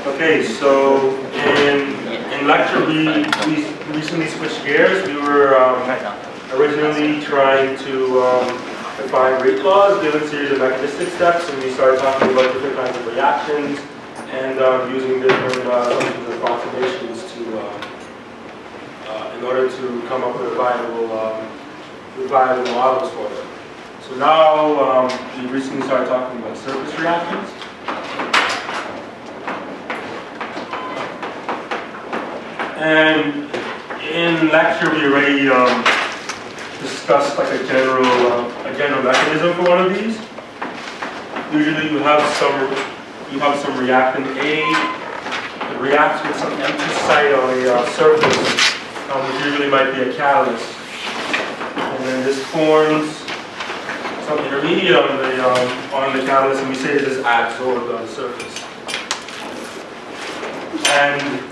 Okay, so in lecture we recently switched gears. We were originally trying to define rate laws, given a series of mechanistic steps, and we started talking about different kinds of reactions and using different functions and approximations to in order to come up with viable models for them. So now we recently started talking about surface reactions. And in lecture we already discussed like a general mechanism for one of these. Usually you have some reactant A that reacts with some empty site on a surface, which usually might be a catalyst, and then this forms some intermediate on the catalyst, and we say this is adsorbed on the surface. And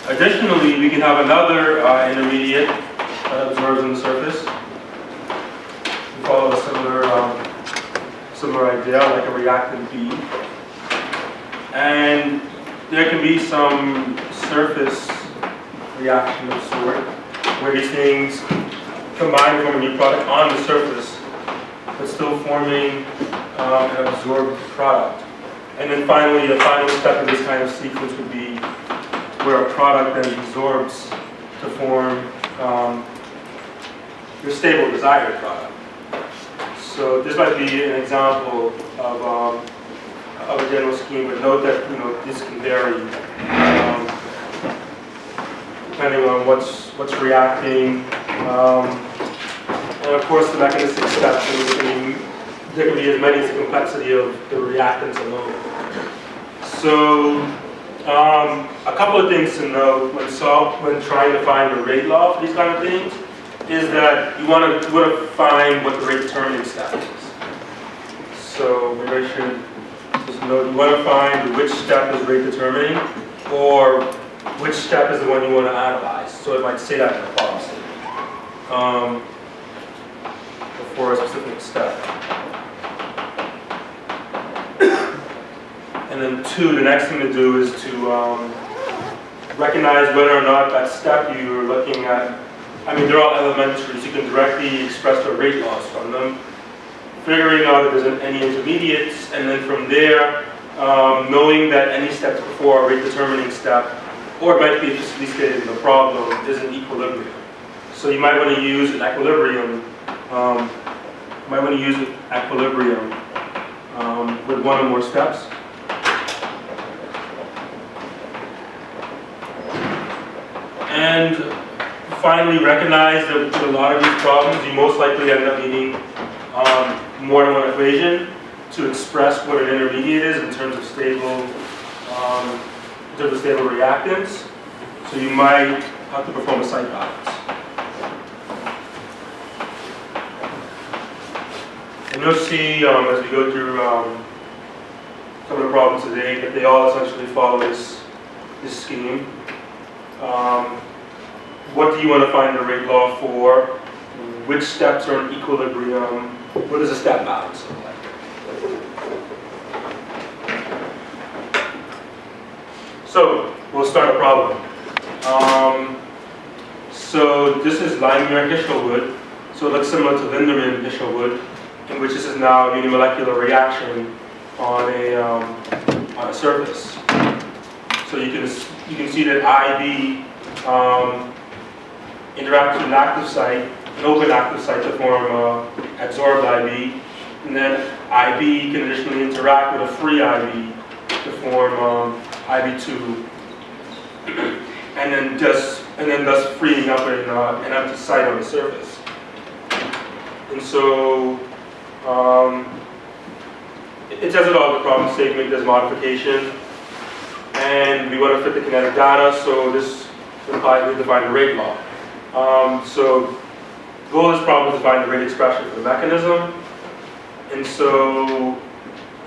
additionally, we can have another intermediate that absorbs on the surface. We follow a similar idea, like a reactant B. And there can be some surface reaction of sort, where these things combine to form a new product on the surface, but still forming an absorbed product. And then finally, the final step of this kind of sequence would be where a product then absorbs to form your stable desired product. So this might be an example of a general scheme, but note that this can vary depending on what's reacting, and of course the mechanistic steps. There can be as many as the complexity of the reactants alone. So a couple of things to note when trying to find the rate law for these kind of things is that you want to find what the rate determining step is. So maybe I should just note, you want to find which step is rate determining, or which step is the one you want to analyze. So it might say that in the problem statement before a specific step. And then two, the next thing to do is to recognize whether or not that step you're looking at, they're all elementary, so you can directly express the rate laws from them. Figuring out if there's any intermediates, and then from there, knowing that any steps before a rate determining step, or it might be explicitly stated in the problem, is an equilibrium. So you might want to use an equilibrium. With one or more steps. And finally, recognize that with a lot of these problems, you most likely end up needing more than one equation to express what an intermediate is in terms of stable reactants. So you might have to perform a site balance. And you'll see as we go through some of the problems today that they all essentially follow this scheme. What do you want to find the rate law for? Which steps are in equilibrium? What does a step balance look like? So we'll start a problem. So this is Lime-Muir-Hishelwood. So it looks similar to Lindemann-Hishelwood, in which this is now a unimolecular reaction on a surface. So you can see that IB interacts with an active site, an open active site to form adsorbed IB, and then IB can additionally interact with a free IB to form IB2, and then thus freeing up an empty site on the surface. And so it says it all in the problem statement. There's modification, and we want to fit the kinetic data, so this implies we define the rate law. So the goal of this problem is to find the rate expression for the mechanism. And so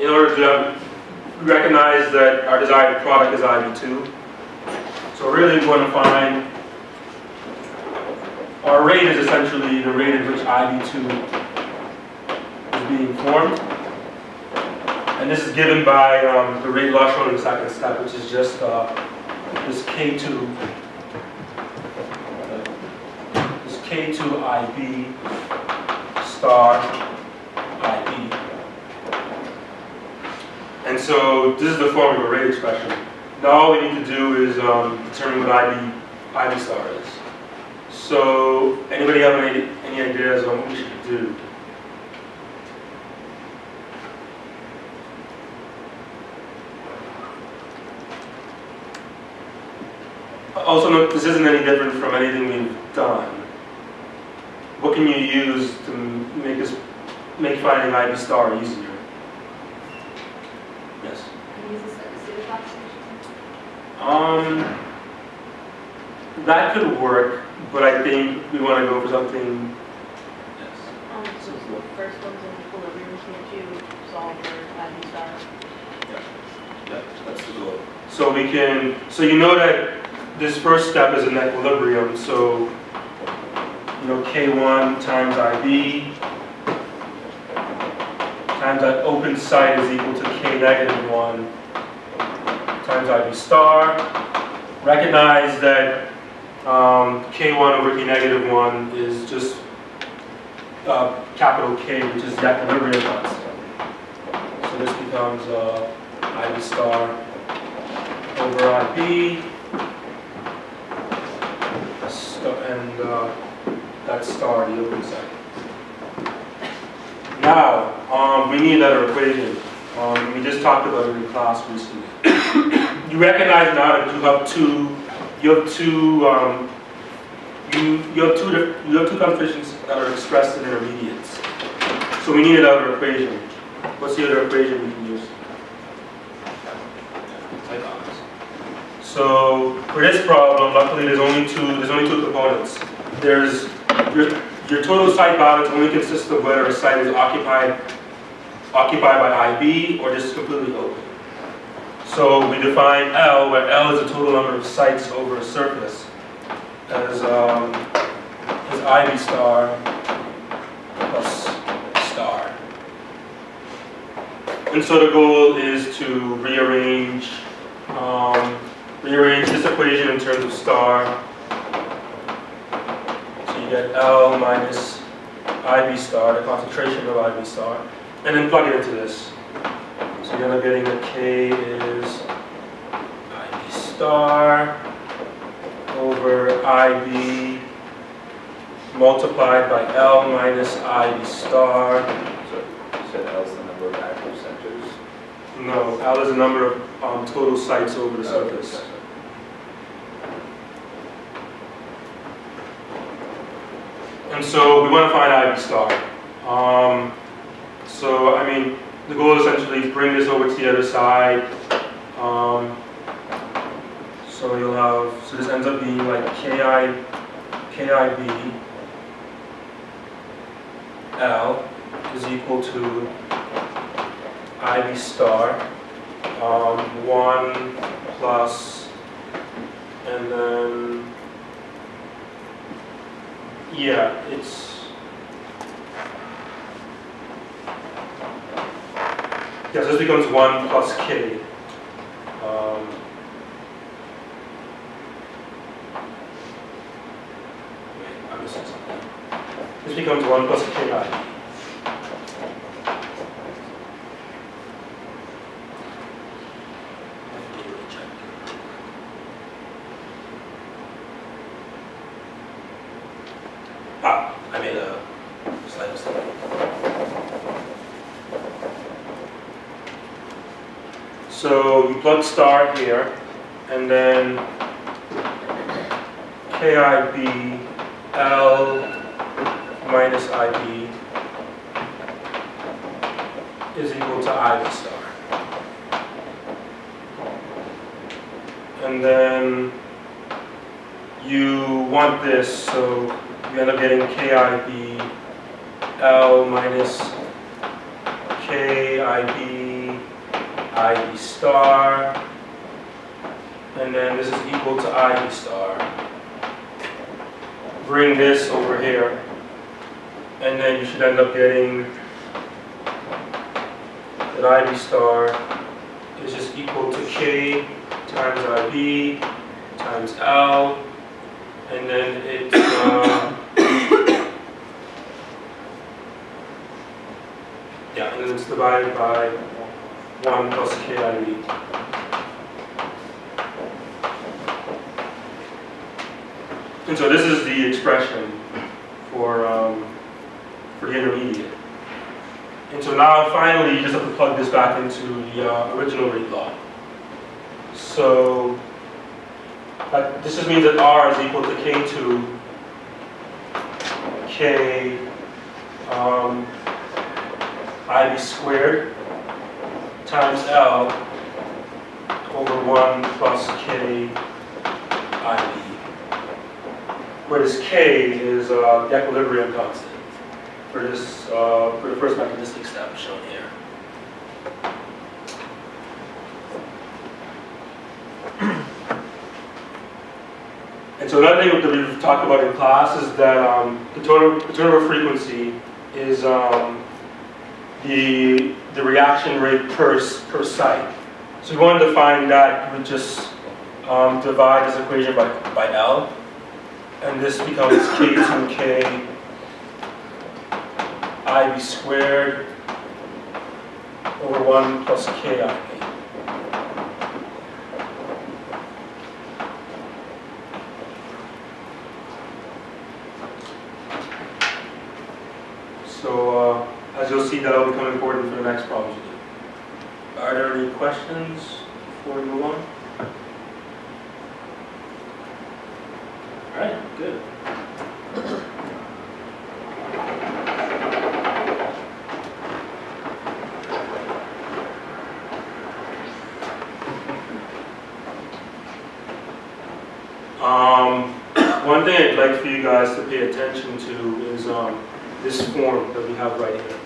in order to recognize that our desired product is IB2, so really we want to find our rate is essentially the rate at which IB2 is being being formed. And this is given by the rate law shown in the second step, which is just this K2 IB star IB. And so this is the form of a rate expression. Now all we need to do is determine what IB star is. So anybody have any ideas on what we should do? Also note, this isn't any different from anything we've done. What can you use to make finding IB star easier? Yes? Can you use this as a satisfies? That could work, but I think we want to go for something. Yes. So the first one's in equilibrium, can't you solve for IB star? Yeah, that's the goal. So we can, so you know that this first step is in equilibrium, so you know K1 times IB times that open site is equal to K negative 1 times IB star. Recognize that K1 over K negative 1 is just capital K, which is the equilibrium constant. So this becomes IB star over IB, and that star, the open site. Now, we need another equation. We just talked about it in class recently. You recognize now that you have two coefficients that are expressed in intermediates. So we need another equation. What's the other equation we can use? So for this problem, luckily there's only two components. There's your total site balance only consists of whether a site is occupied by IB or just completely open. So we define L, where L is the total number of sites over a surface, as IB star plus star. And so the goal is to rearrange this equation in terms of star. So you get L minus IB star, the concentration of IB star, and then plug it into this. So you end up getting that K is IB star over IB multiplied by L minus IB star. So you said L is the number of active centers? No, L is the number of total sites over the surface. Okay. And so we want to find IB star. So I mean, the goal is essentially to bring this over to the other side. So you'll have, so this ends up being like KIB L is equal to IB star 1 plus, and then yeah, so this becomes 1 plus K. Wait, I'm missing something. This becomes 1 plus Ki. I made a slight mistake. So you plug star here, and then KIB L minus IB is equal to IB star. And then you want this, so you end up getting KIB L minus KIB IB star, and then this is equal to IB star. Bring this over here, and then you should end up getting that IB star is just equal to K times IB times L, and then it's yeah, and then it's divided by 1 plus KIB. And so this is the expression for the intermediate. And so now finally you just have to plug this back into the original rate law. So this just means that R is equal to K2 K IB squared times L over 1 plus K IB. Where this K is the equilibrium constant for this for the first mechanistic step shown here. And so another thing that we've talked about in class is that the turnover frequency is the reaction rate per site. So we wanted to find that, you would just divide this equation by L, and this becomes K2K IB squared over 1 plus KIB. So as you'll see, that'll become important for the next problem to do. Are there any questions before we move on? All right, good. One thing I'd like for you guys to pay attention to is this form that we have right here,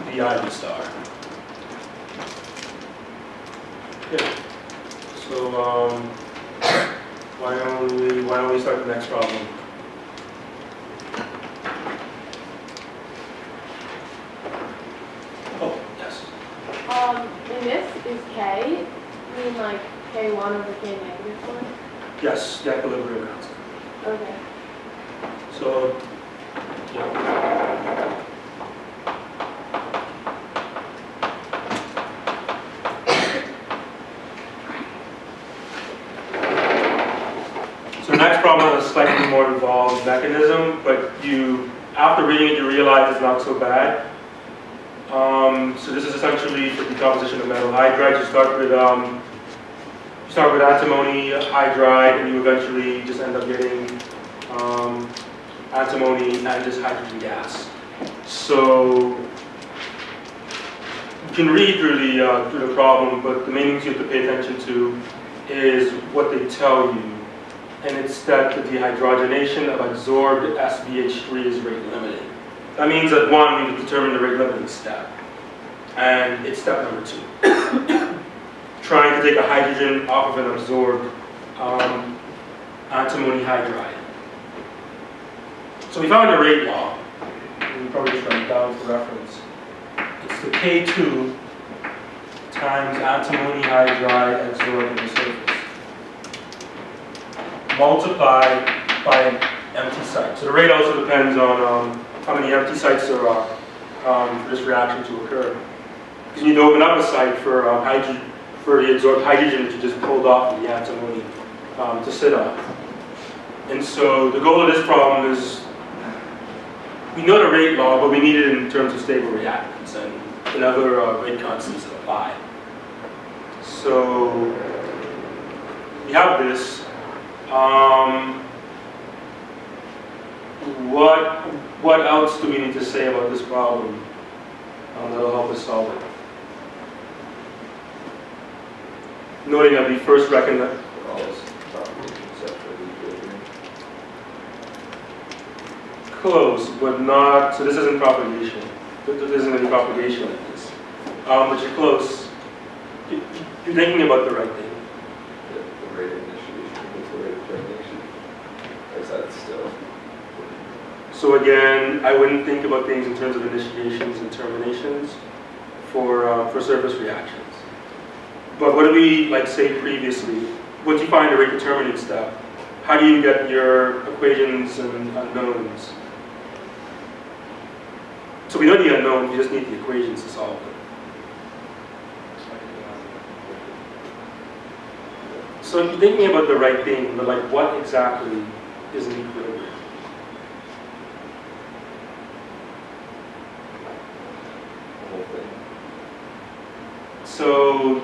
the IB star. Okay. So why don't we start the next problem? Oh, yes. In this is K, you mean like K1 over K negative 1? Yes, the equilibrium constant. Okay. So, yeah. So the next problem has a slightly more involved mechanism, but after reading it, you realize it's not so bad. So this is essentially for decomposition of metal hydride. You start with antimony hydride, and you eventually just end up getting antimony and just hydrogen gas. So you can read through the problem, but the main things you have to pay attention to is what they tell you, and it's that the dehydrogenation of absorbed SBH3 is rate limiting. That means that one, we determine the rate limiting step, and it's step number 2. Trying to take a hydrogen off of an absorbed antimony hydride. So we found a rate law. We probably just write it down for reference. It's the K2 times antimony hydride absorbed in the surface, multiplied by an empty site. So the rate also depends on how many empty sites there are for this reaction to occur. Because you need to open up a site for the absorbed hydrogen that you just pulled off of the antimony to sit on. And so the goal of this problem is, we know the rate law, but we need it in terms of stable reactants and other rate constants that apply. So we have this. What else do we need to say about this problem that'll help us solve it? Noting that we first recognize All this propagation except for the equilibrium. close, but not. So this isn't propagation. There isn't any propagation in this. But you're close. You're thinking about the right thing. The rate of initiation equals the rate of termination. Or is that still? So again, I wouldn't think about things in terms of initiations and terminations for surface reactions. But what did we say previously? Once you find a rate determining step, how do you get your equations and unknowns? So we know the unknowns, we just need the equations to solve them. So you're thinking about the right thing, but what exactly is an equilibrium? The whole thing. So,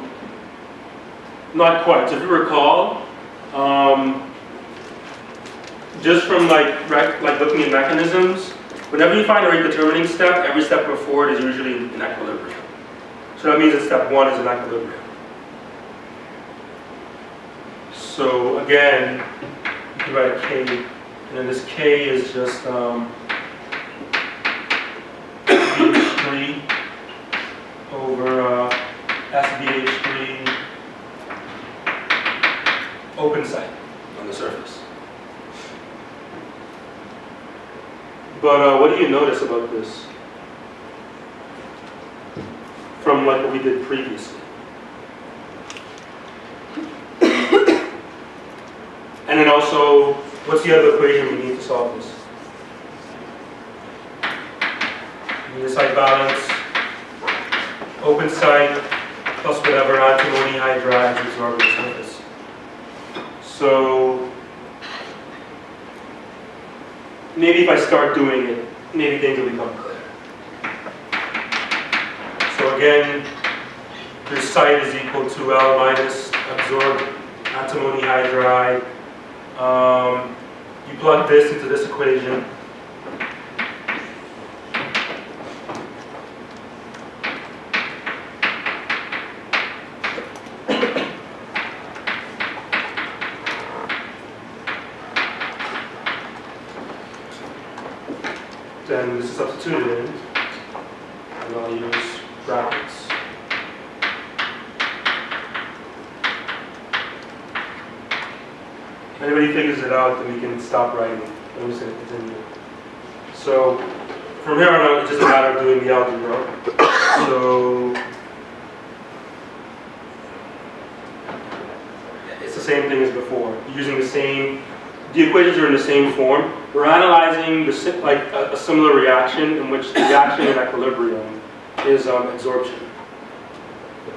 not quite. So if you recall, just from looking at mechanisms, whenever you find a rate determining step, every step before it is usually in equilibrium. So that means that step 1 is in equilibrium. So again, you can write a K, and then this K is just SBH3 over SBH3 open site on the surface. But what do you notice about this from what we did previously? And then also, what's the other equation we need to solve this? We need a site balance, open site, plus whatever antimony hydride is absorbed on the surface. So, maybe if I start doing it, maybe things will become clear. So again, your site is equal to L minus absorbed antimony hydride. You plug this into this equation. Then this is substituted in, and I'll use brackets. If anybody figures it out, then we can stop writing. I'm just going to continue. So from here on out, it's just a matter of doing the algebra. So it's the same thing as before. Using the equations are in the same form. We're analyzing a similar reaction in which the reaction in equilibrium is absorption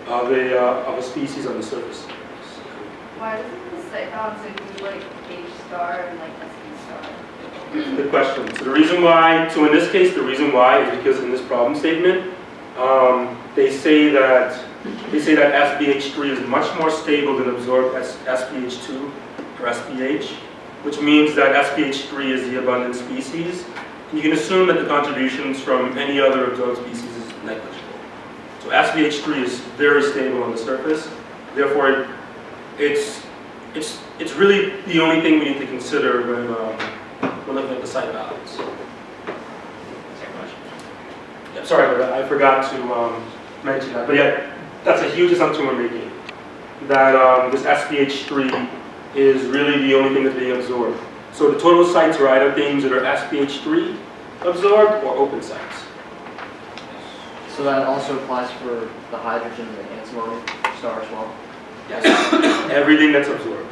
of a species on the surface. Why doesn't the site balance include H star and SB star? Good question. So the reason why, in this case, the reason why is because in this problem statement, they say that SBH3 is much more stable than absorbed SBH2 or SBH, which means that SBH3 is the abundant species. And you can assume that the contributions from any other absorbed species is negligible. So SBH3 is very stable on the surface. Therefore, it's really the only thing we need to consider when looking at the site balance. Yeah, sorry, but I forgot to mention that. But yeah, that's a huge assumption we're making. That this SBH3 is really the only thing that's being absorbed. So the total sites are either things that are SBH3 absorbed or open sites. So that also applies for the hydrogen and the antimony star as well? Yes, everything that's absorbed.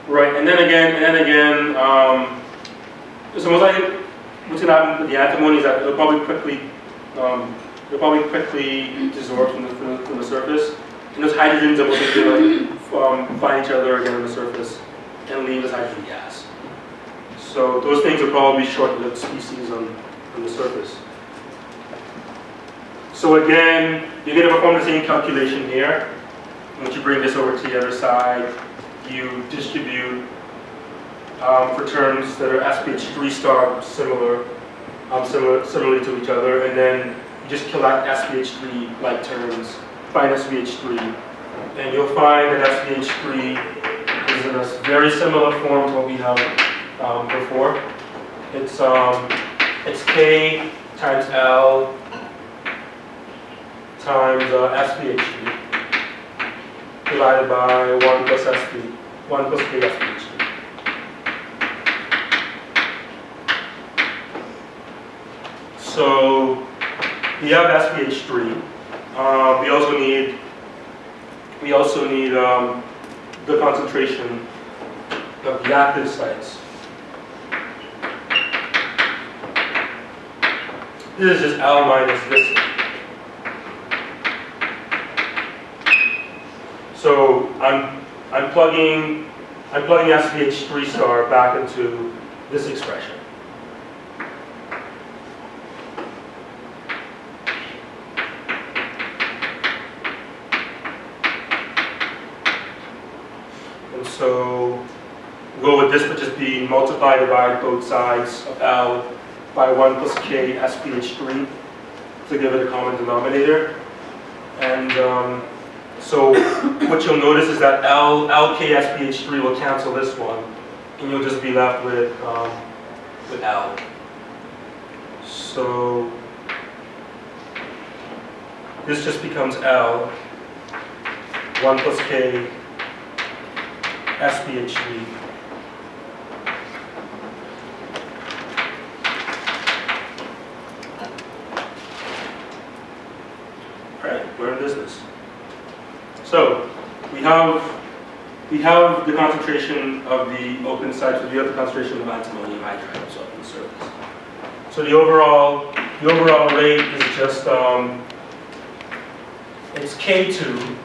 Right, and then again, so most likely what's going to happen with the antimony is that it'll probably quickly dissolve from the surface. And those hydrogens are most likely find each other again on the surface and leave as hydrogen gas. So those things are probably short-lived species on the surface. So again, you're going to perform the same calculation here. Once you bring this over to the other side, you distribute for terms that are SPH3 star similarly to each other, and then you just collect SPH3 like terms, find SPH3, and you'll find that SPH3 is in a very similar form to what we have before. It's K times L times SPH3 divided by 1 plus SP, 1 plus K SPH3. So we have SPH3. We also need the concentration of the active sites. This is just L minus this. So I'm plugging SPH3 star back into this expression. And so we'll go with this, but just be multiply, divide both sides of L by 1 plus K SPH3 to give it a common denominator. And so what you'll notice is that LK SPH3 will cancel this one, and you'll just be left with L. So this just becomes L 1 plus K SPH3. All right, we're in business. So we have the concentration of the open sites, we have the concentration of antimony hydride so on the surface. So the overall rate is just it's K2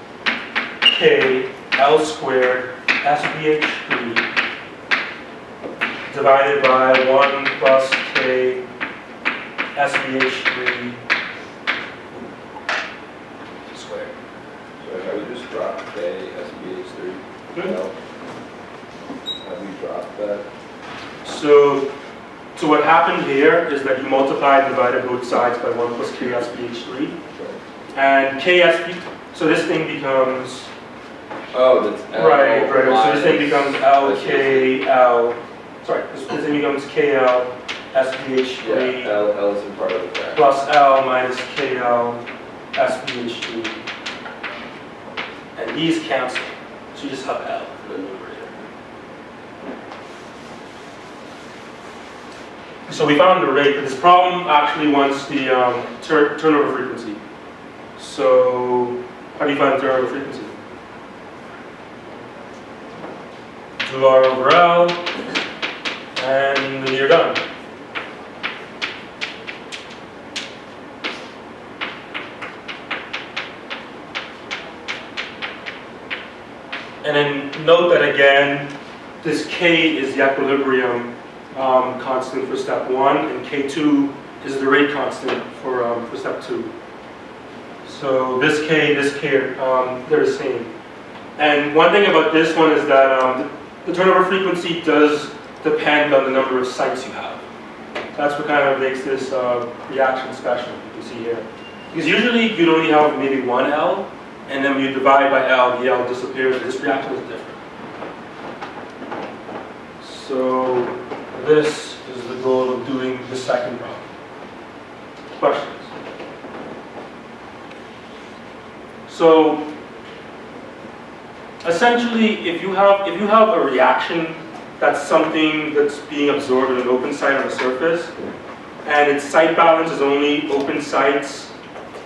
K L squared SPH3 divided by 1 plus K SPH3 squared. So I would just drop K, SBH3. No. Have we dropped that? So what happened here is that you multiplied and divided both sides by 1 plus K SPH3. And KSP, so this thing becomes, Oh, that's L right, so this thing minus becomes LKL, sorry, this thing becomes KL SPH3 Yeah, L is in part of the fact. plus L minus KL SPH3. And these cancel, so you just have L for the numerator. So we found the rate, but this problem actually wants the turnover frequency. So how do you find the turnover frequency? Do R over L, and you're done. And then note that again, this K is the equilibrium constant for step 1, and K2 is the rate constant for step 2. So this K, they're the same. And one thing about this one is that the turnover frequency does depend on the number of sites you have. That's what kind of makes this reaction special, you can see here. Because usually you'd only have maybe one L, and then when you divide by L, the L disappears. This reaction is different. So this is the goal of doing the second problem. Questions? So essentially, if you have a reaction that's something that's being absorbed in an open site on a surface, and its site balance is only open sites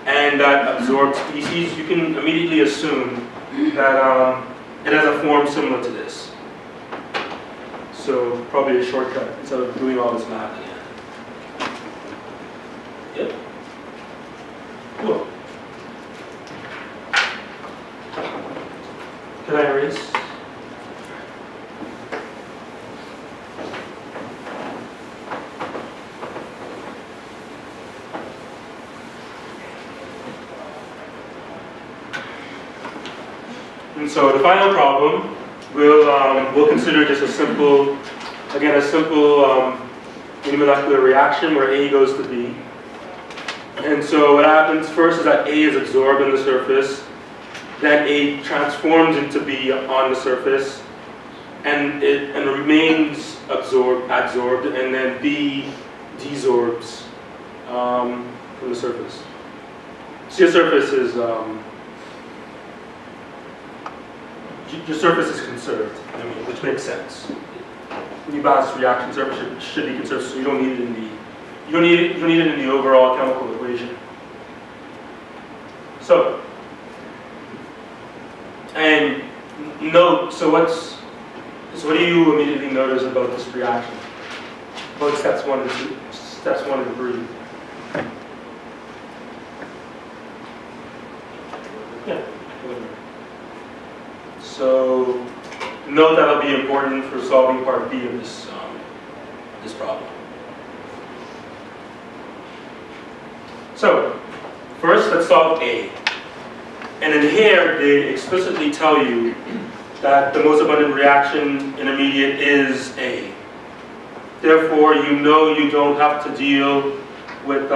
and that absorbed species, you can immediately assume that it has a form similar to this. So probably a shortcut instead of doing all this math again. Yep. Cool. Can I erase? And so the final problem, we'll consider just a simple unimolecular reaction where A goes to B. And so what happens first is that A is absorbed on the surface, then A transforms into B on the surface, and it remains absorbed, and then B desorbs from the surface. So your surface is conserved, which makes sense. When you balance reaction, surface should be conserved, so you don't need it You don't need it in the overall chemical equation. So, and note, so what do you immediately notice about this reaction? About steps 1 and 2, steps 1 and 3. Yeah. So, note that'll be important for solving part B of this problem. So, first let's solve A. And in here, they explicitly tell you that the most abundant reaction intermediate is A. Therefore, you know you don't have to deal with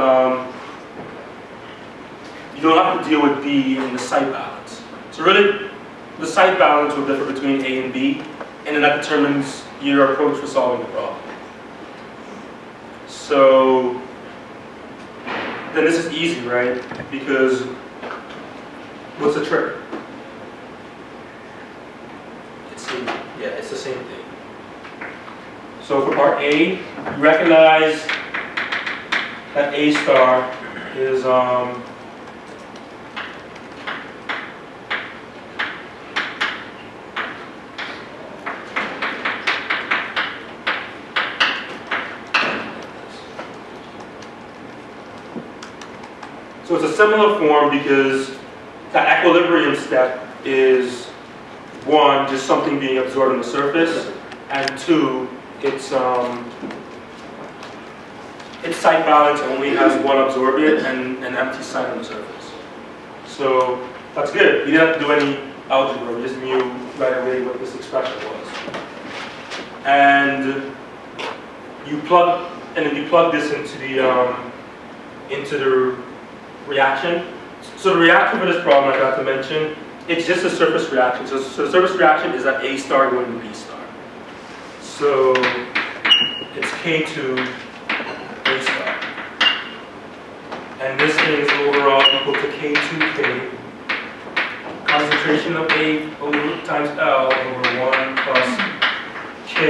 B in the site balance. So really, the site balance will differ between A and B, and then that determines your approach for solving the problem. So then this is easy, right? Because what's the trick? It's the same thing. So for part A, you recognize that A star is so it's a similar form because that equilibrium step is 1, just something being absorbed on the surface, and 2, its site balance only has 1 absorbent and an empty site on the surface. So that's good. We didn't have to do any algebra. We just knew right away what this expression was. And you plug this into the reaction. So the reaction for this problem, I forgot to mention, it's just a surface reaction. So the surface reaction is that A star going to B star. So it's K2 A star. And this thing is overall equal to K2K. Concentration of A times L over 1 plus Ka.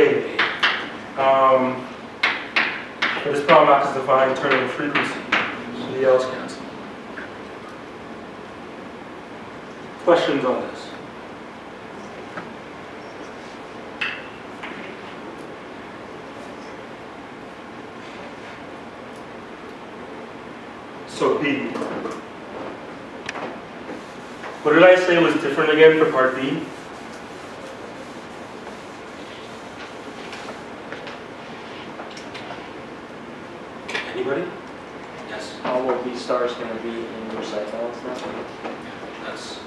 For this problem, I have to define terminal frequency. So the L's cancel. Questions on this? So B. What did I say was different again for part B? Anybody? Yes. How will B star is going to be in your site balance now? That's it.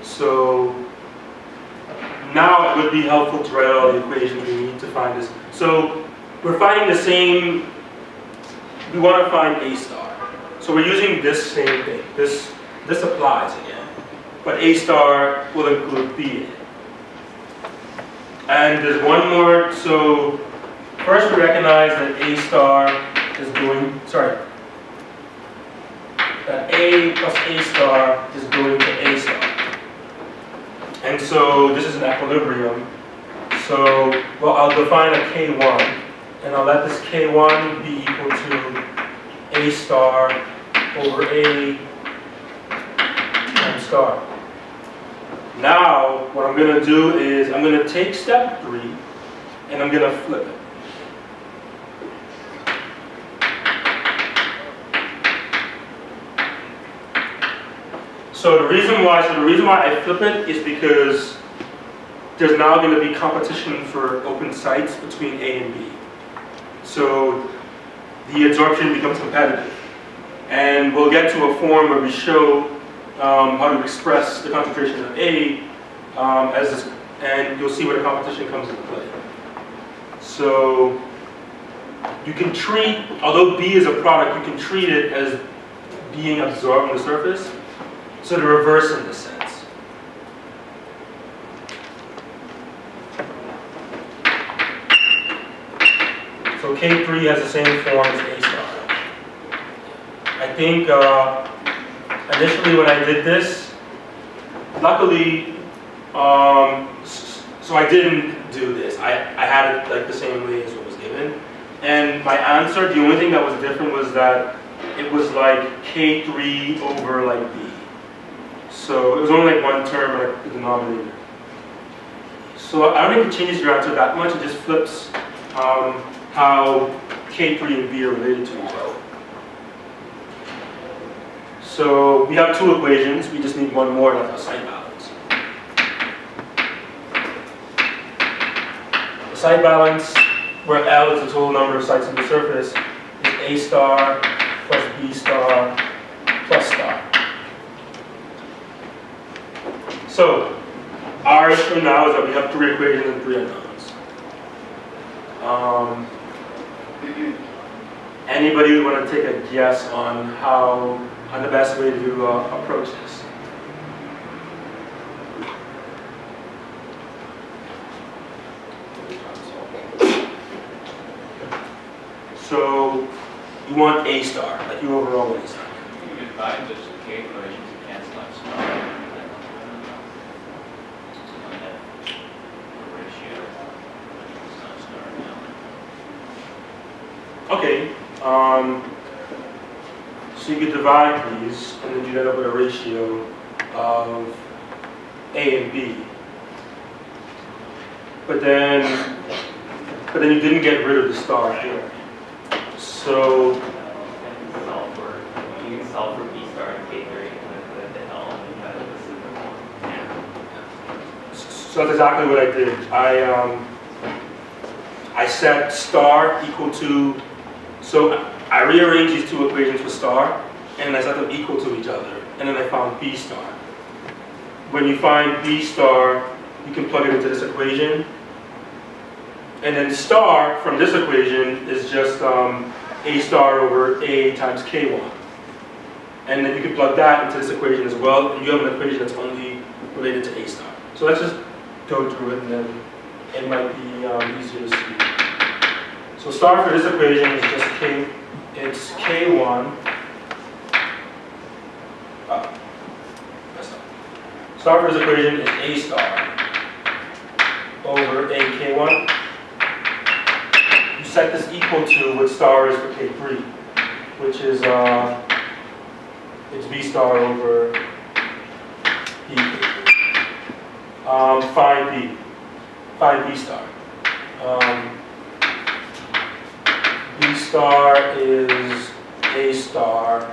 So now it would be helpful to write out all the equations we need to find this. So we're finding the same, we want to find A star. So we're using this same thing. This applies again. But A star will include B in it. And there's one more. So first we recognize that A star is going, that A plus A star is going to A star. And so this is an equilibrium. So, well, I'll define a K1, and I'll let this K1 be equal to A star over A times star. Now, what I'm going to do is I'm going to take step 3, and I'm going to flip it. So the reason why I flip it is because there's now going to be competition for open sites between A and B. So the absorption becomes competitive. And we'll get to a form where we show how to express the concentration of A and you'll see where the competition comes into play. So you can treat, although B is a product, you can treat it as being absorbed on the surface. So the reverse in this sense. So K3 has the same form as A star. I think initially when I did this, luckily, so I didn't do this. I had it like the same way as what was given. And And my answer, the only thing that was different was that it was like K3 over like B. So it was only like one term, like the denominator. So I don't think it changes your answer that much, it just flips how K3 and B are related to each other. So we have two equations, we just need one more, and that's our side balance. The side balance, where L is the total number of sides on the surface, is A star plus B star plus star. So our issue now is that we have three equations and three unknowns. Anybody would want to take a guess on the best way to approach this? So you want A star, like you overall want A star. You can find just the K equations to cancel out star. And then the ratio, it's not star now. Okay, so you could divide these and then you end up with a ratio of A and B. But then you didn't get rid of the star here. So You can solve for B star and K3 and then put it to L and kind of this is So that's exactly what I did. I set star equal to, so I rearranged these two equations for star, and I set them equal to each other, and then I found B star. When you find B star, you can plug it into this equation, and then star from this equation is just A star over A times K1. And then you can plug that into this equation as well, and you have an equation that's only related to A star. So let's just go through it, and then it might be easier to see. So star for this equation is just it's K1. Star for this equation is A star over A K1. You set this equal to what star is for K3, which is it's B star over B K3. Find B star. B star is A star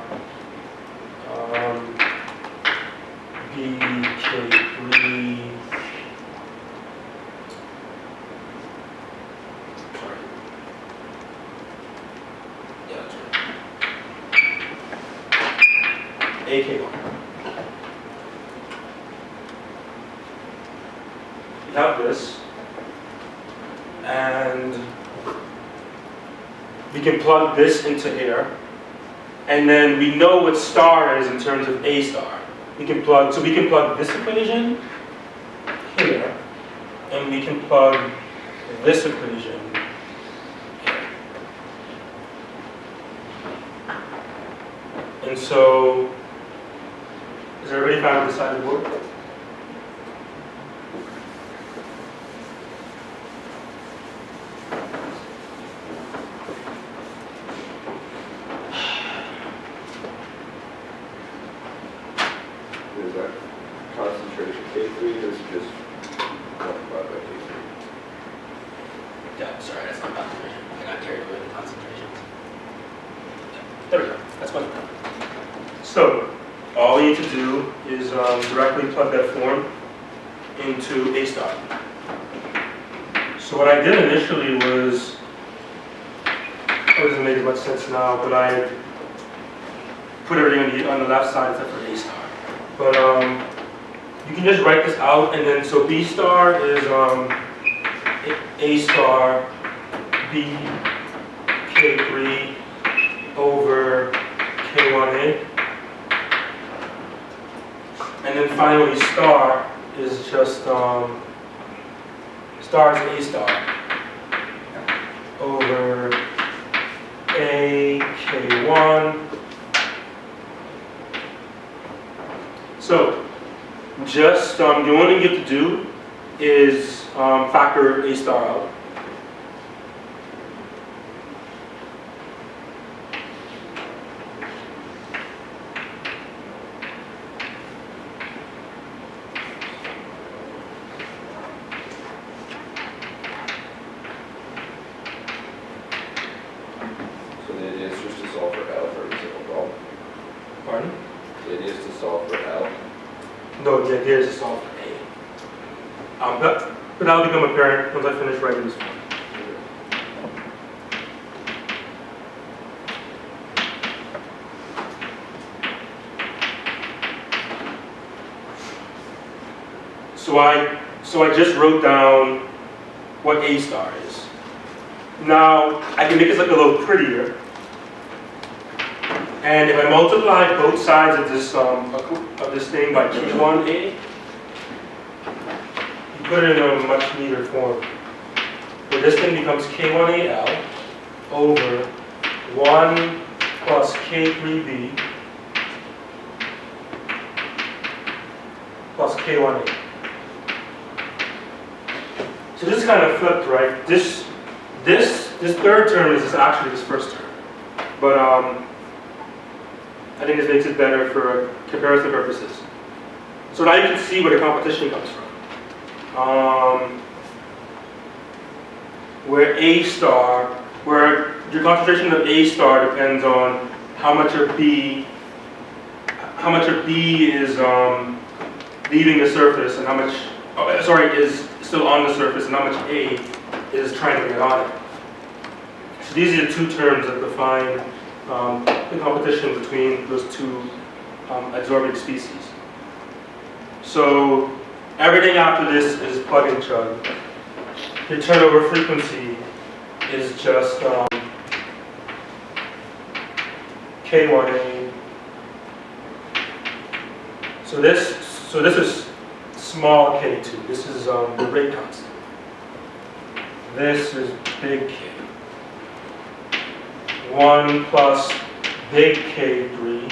B K3. Sorry. Yeah, that's right. AK1. We have this, and we can plug this into here, and then we know what star is in terms of A star. We can plug this equation here, and we can plug this equation here. And so, is everybody found this side of the board? Is that concentration K3, or is it just multiplied by K3? Yeah, sorry, that's not concentration. I got carried away with concentrations. There we go, that's much better. So, all we need to do is directly plug that form into A star. So what I did initially was, it doesn't make as much sense now, but I put everything on the left side except for A star. But you can just write this out, and then so B star is A star B K3 over K1A. And then finally star is just, star is A star over A K1. So just, the only thing you have to do is factor A star out. It is to solve for L. No, the idea is to solve for A. But that'll become apparent once I finish writing this one. So I just wrote down what A star is. Now, I can make this look a little prettier. And if I multiply both sides of this thing by K1A, you put it in a much neater form. Where this thing becomes K1AL over 1 plus K3B plus K1A. So this is kind of flipped, right? This third term is actually this first term. But I think this makes it better for comparison purposes. So now you can see where the competition comes from. Where A star, where your concentration of A star depends on how much of B is leaving the surface and how much, is still on the surface and how much A is trying to get on it. So these are the two terms that define the competition between those two adsorbent species. So everything after this is plug and chug. The turnover frequency is just K1A. So this is small k2. This is the rate constant. This is big K. 1 plus big K3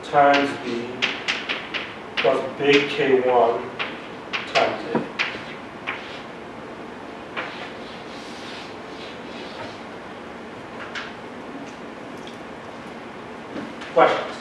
times B plus big K1 times A. Questions?